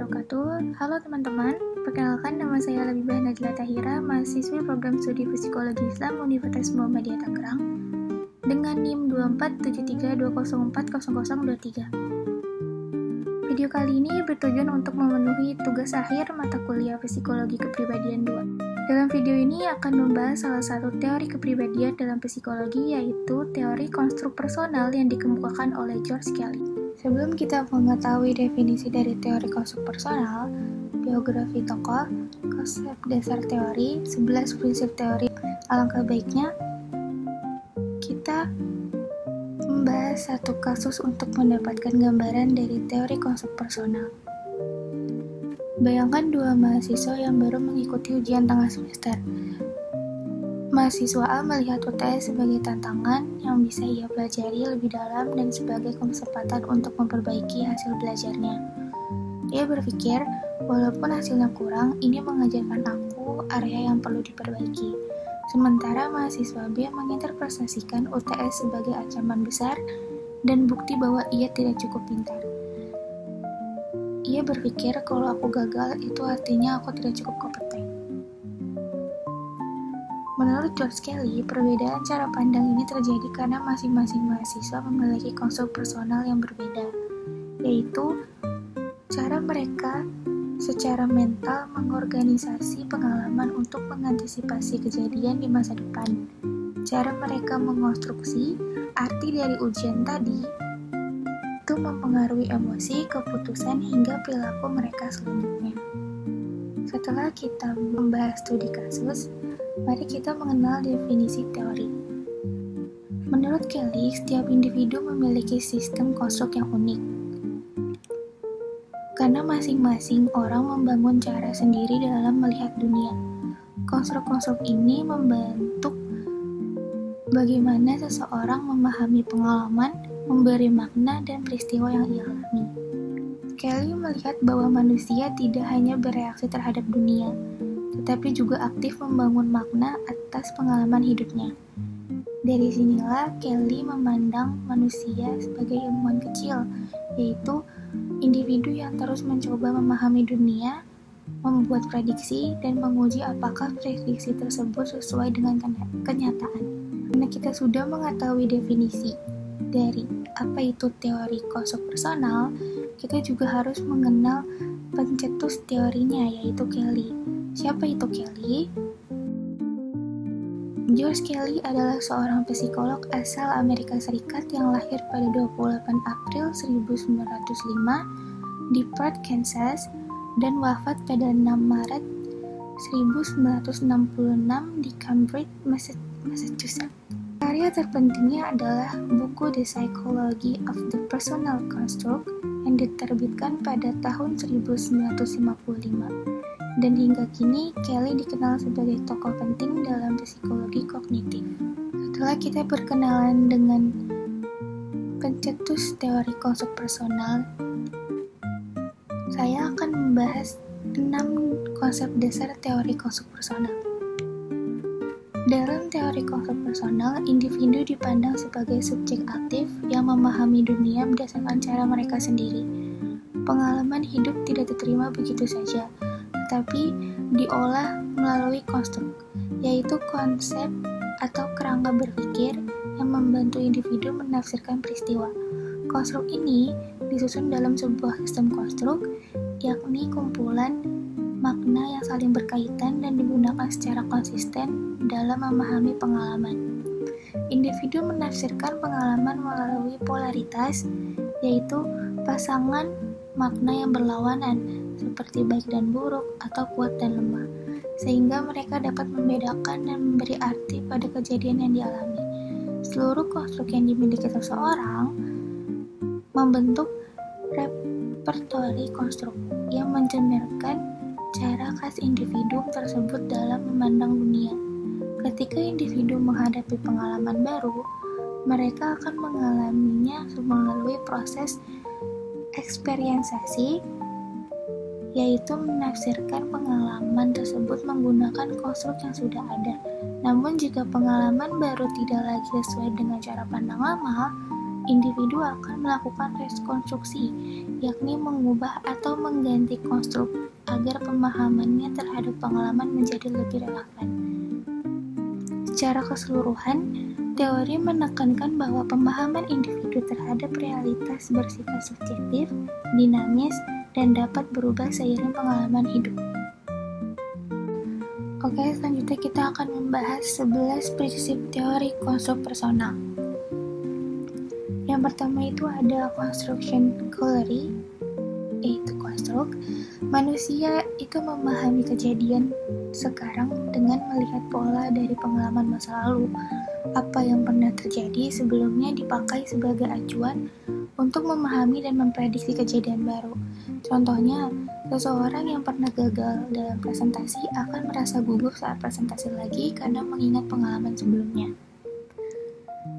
wabarakatuh. Halo teman-teman, perkenalkan nama saya Labibah Najla Tahira, mahasiswi program studi Psikologi Islam Universitas Muhammadiyah Tangerang dengan NIM 24732040023. Video kali ini bertujuan untuk memenuhi tugas akhir mata kuliah Psikologi Kepribadian 2. Dalam video ini akan membahas salah satu teori kepribadian dalam psikologi, yaitu teori konstruk personal yang dikemukakan oleh George Kelly. Sebelum kita mengetahui definisi dari teori konstruk personal, biografi tokoh, konsep dasar teori, 11 prinsip teori, alangkah baiknya kita membahas satu kasus untuk mendapatkan gambaran dari teori konstruk personal. Bayangkan dua mahasiswa yang baru mengikuti ujian tengah semester. Mahasiswa A melihat UTS sebagai tantangan yang bisa ia pelajari lebih dalam dan sebagai kesempatan untuk memperbaiki hasil belajarnya. Ia berpikir, walaupun hasilnya kurang, ini mengajarkan aku area yang perlu diperbaiki. Sementara mahasiswa B menginterpretasikan UTS sebagai ancaman besar dan bukti bahwa ia tidak cukup pintar. Ia berpikir kalau aku gagal itu artinya aku tidak cukup kompeten. Menurut George Kelly, perbedaan cara pandang ini terjadi karena masing-masing mahasiswa memiliki konstruk personal yang berbeda, yaitu cara mereka secara mental mengorganisasi pengalaman untuk mengantisipasi kejadian di masa depan. Cara mereka mengonstruksi arti dari ujian tadi itu mempengaruhi emosi, keputusan, hingga perilaku mereka selanjutnya. Setelah kita membahas studi kasus, mari kita mengenal definisi teori. Menurut Kelly, setiap individu memiliki sistem konstruk yang unik. Karena masing-masing orang membangun cara sendiri dalam melihat dunia. Konstruk-konstruk ini membentuk bagaimana seseorang memahami pengalaman, memberi makna dan peristiwa yang ia alami. Kelly melihat bahwa manusia tidak hanya bereaksi terhadap dunia, tetapi juga aktif membangun makna atas pengalaman hidupnya. Dari sinilah Kelly memandang manusia sebagai ilmuwan kecil, yaitu individu yang terus mencoba memahami dunia, membuat prediksi, dan menguji apakah prediksi tersebut sesuai dengan kenyataan. Karena kita sudah mengetahui definisi dari apa itu teori konstruk personal, kita juga harus mengenal pencetus teorinya, yaitu Kelly. Siapa itu Kelly? George Kelly adalah seorang psikolog asal Amerika Serikat yang lahir pada 28 April 1905 di Perth, Kansas, dan wafat pada 6 Maret 1966 di Cambridge, Massachusetts. Karya terpentingnya adalah buku The Psychology of the Personal Construct yang diterbitkan pada tahun 1955. Dan hingga kini, Kelly dikenal sebagai tokoh penting dalam psikologi kognitif. Setelah kita berkenalan dengan pencetus teori konstruk personal, saya akan membahas 6 konsep dasar teori konstruk personal. Dalam teori konstruk personal, individu dipandang sebagai subjek aktif yang memahami dunia berdasarkan cara mereka sendiri. Pengalaman hidup tidak diterima begitu saja, tetapi diolah melalui konstruk, yaitu konsep atau kerangka berpikir yang membantu individu menafsirkan peristiwa. Konstruk ini disusun dalam sebuah sistem konstruk, yakni kumpulan makna yang saling berkaitan dan digunakan secara konsisten dalam memahami pengalaman. Individu menafsirkan pengalaman melalui polaritas, yaitu pasangan makna yang berlawanan, seperti baik dan buruk atau kuat dan lemah, sehingga mereka dapat membedakan dan memberi arti pada kejadian yang dialami. Seluruh konstruk yang dimiliki seseorang membentuk repertori konstruk yang mencerminkan cara khas individu tersebut dalam memandang dunia. Ketika individu menghadapi pengalaman baru, mereka akan mengalaminya melalui proses eksperiensasi, yaitu menafsirkan pengalaman tersebut menggunakan konstruk yang sudah ada. Namun jika pengalaman baru tidak lagi sesuai dengan cara pandang lama, individu akan melakukan rekonstruksi, yakni mengubah atau mengganti konstruk agar pemahamannya terhadap pengalaman menjadi lebih relevan. Secara keseluruhan, teori menekankan bahwa pemahaman individu terhadap realitas bersifat subjektif, dinamis, dan dapat berubah seiring pengalaman hidup. Oke, selanjutnya kita akan membahas 11 prinsip teori konstruk personal. Yang pertama itu ada construction theory, yaitu konstruk. Manusia itu memahami kejadian sekarang dengan melihat pola dari pengalaman masa lalu. Apa yang pernah terjadi sebelumnya dipakai sebagai acuan untuk memahami dan memprediksi kejadian baru. Contohnya, seseorang yang pernah gagal dalam presentasi akan merasa gugup saat presentasi lagi karena mengingat pengalaman sebelumnya.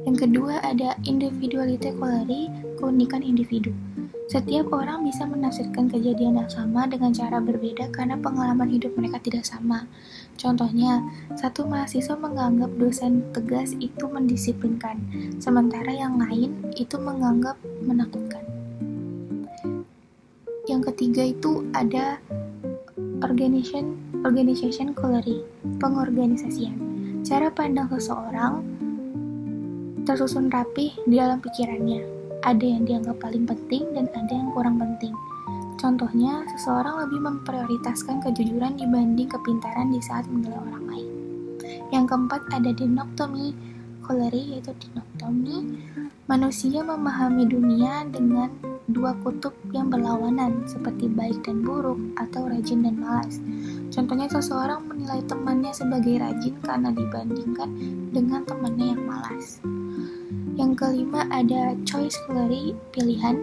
Yang kedua ada individuality theory, keunikan individu. Setiap orang bisa menafsirkan kejadian yang sama dengan cara berbeda karena pengalaman hidup mereka tidak sama. Contohnya, satu mahasiswa menganggap dosen tegas itu mendisiplinkan, sementara yang lain itu menganggap menakutkan. Yang ketiga itu ada organization theory, pengorganisasian. Cara pandang seseorang tersusun rapih di dalam pikirannya. Ada yang dianggap paling penting dan ada yang kurang penting. Contohnya, seseorang lebih memprioritaskan kejujuran dibanding kepintaran di saat menilai orang lain. Yang keempat ada dinoktomi theory, yaitu dinoktomi. Manusia memahami dunia dengan dua kutub yang berlawanan, seperti baik dan buruk atau rajin dan malas. Contohnya, seseorang menilai temannya sebagai rajin karena dibandingkan dengan temannya yang malas. Yang kelima ada choice theory, pilihan.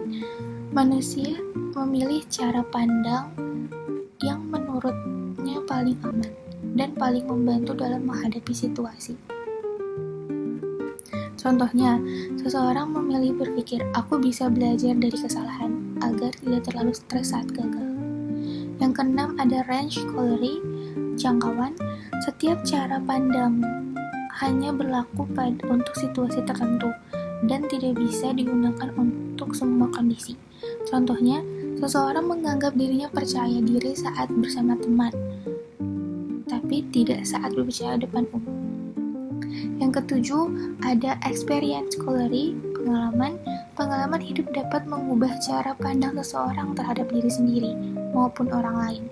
Manusia memilih cara pandang yang menurutnya paling aman dan paling membantu dalam menghadapi situasi. Contohnya, seseorang memilih berpikir, aku bisa belajar dari kesalahan agar tidak terlalu stres saat gagal. Yang keenam ada range theory, jangkauan. Setiap cara pandang hanya berlaku untuk situasi tertentu dan tidak bisa digunakan untuk semua kondisi. Contohnya, seseorang menganggap dirinya percaya diri saat bersama teman, tapi tidak saat berbicara depan umum. Yang ketujuh, ada experience theory, pengalaman. Pengalaman hidup dapat mengubah cara pandang seseorang terhadap diri sendiri maupun orang lain.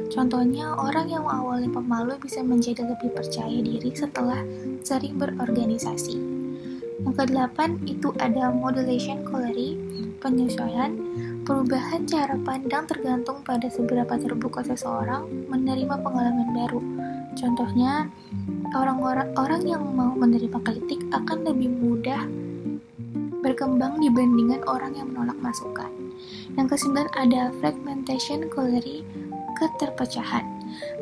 Contohnya, orang yang awalnya pemalu bisa menjadi lebih percaya diri setelah sering berorganisasi. Yang kedelapan itu ada modulation theory, penyesuaian. Perubahan cara pandang tergantung pada seberapa terbuka seseorang menerima pengalaman baru. Contohnya, orang yang mau menerima kritik akan lebih mudah berkembang dibandingkan orang yang menolak masukan. Yang kesembilan ada fragmentation theory, keterpecahan.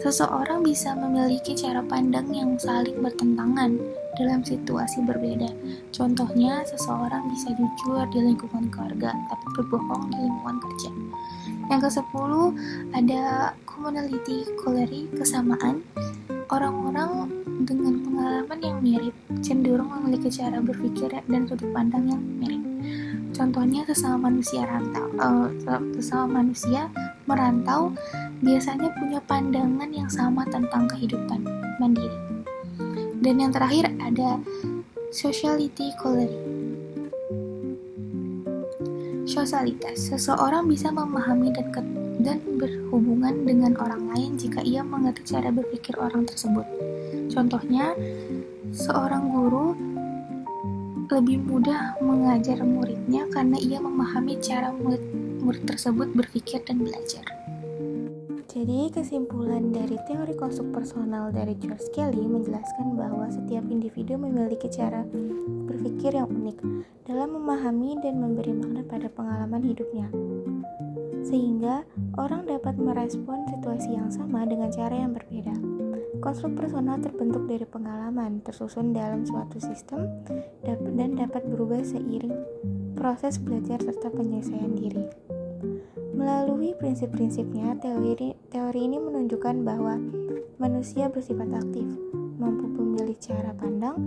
Seseorang bisa memiliki cara pandang yang saling bertentangan dalam situasi berbeda. Contohnya, seseorang bisa jujur di lingkungan keluarga, tapi berbohong di lingkungan kerja. Yang ke-10 ada commonality theory, kesamaan. Orang-orang dengan pengalaman yang mirip cenderung memiliki cara berpikir dan sudut pandang yang mirip. Contohnya, sesama manusia merantau biasanya punya pandangan yang sama tentang kehidupan mandiri. Dan yang terakhir ada sociality theory. Sosialitas. Seseorang bisa memahami dan berhubungan dengan orang lain jika ia mengerti cara berpikir orang tersebut. Contohnya, seorang guru lebih mudah mengajar muridnya karena ia memahami cara murid tersebut berpikir dan belajar. Jadi, kesimpulan dari teori konstruk personal dari George Kelly menjelaskan bahwa setiap individu memiliki cara berpikir yang unik dalam memahami dan memberi makna pada pengalaman hidupnya, sehingga orang dapat merespon situasi yang sama dengan cara yang berbeda. Konstruk personal terbentuk dari pengalaman, tersusun dalam suatu sistem, dan dapat berubah seiring proses belajar serta penyelesaian diri. Melalui prinsip-prinsipnya, teori ini menunjukkan bahwa manusia bersifat aktif, mampu memilih cara pandang,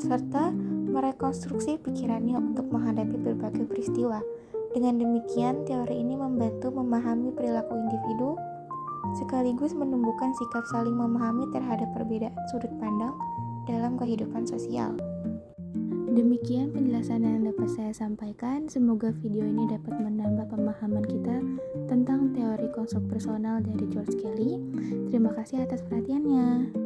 serta merekonstruksi pikirannya untuk menghadapi berbagai peristiwa. Dengan demikian, teori ini membantu memahami perilaku individu, sekaligus menumbuhkan sikap saling memahami terhadap perbedaan sudut pandang dalam kehidupan sosial. Demikian penjelasan yang dapat saya sampaikan. Semoga video ini dapat menambah pemahaman kita tentang teori konstruk personal dari George Kelly. Terima kasih atas perhatiannya.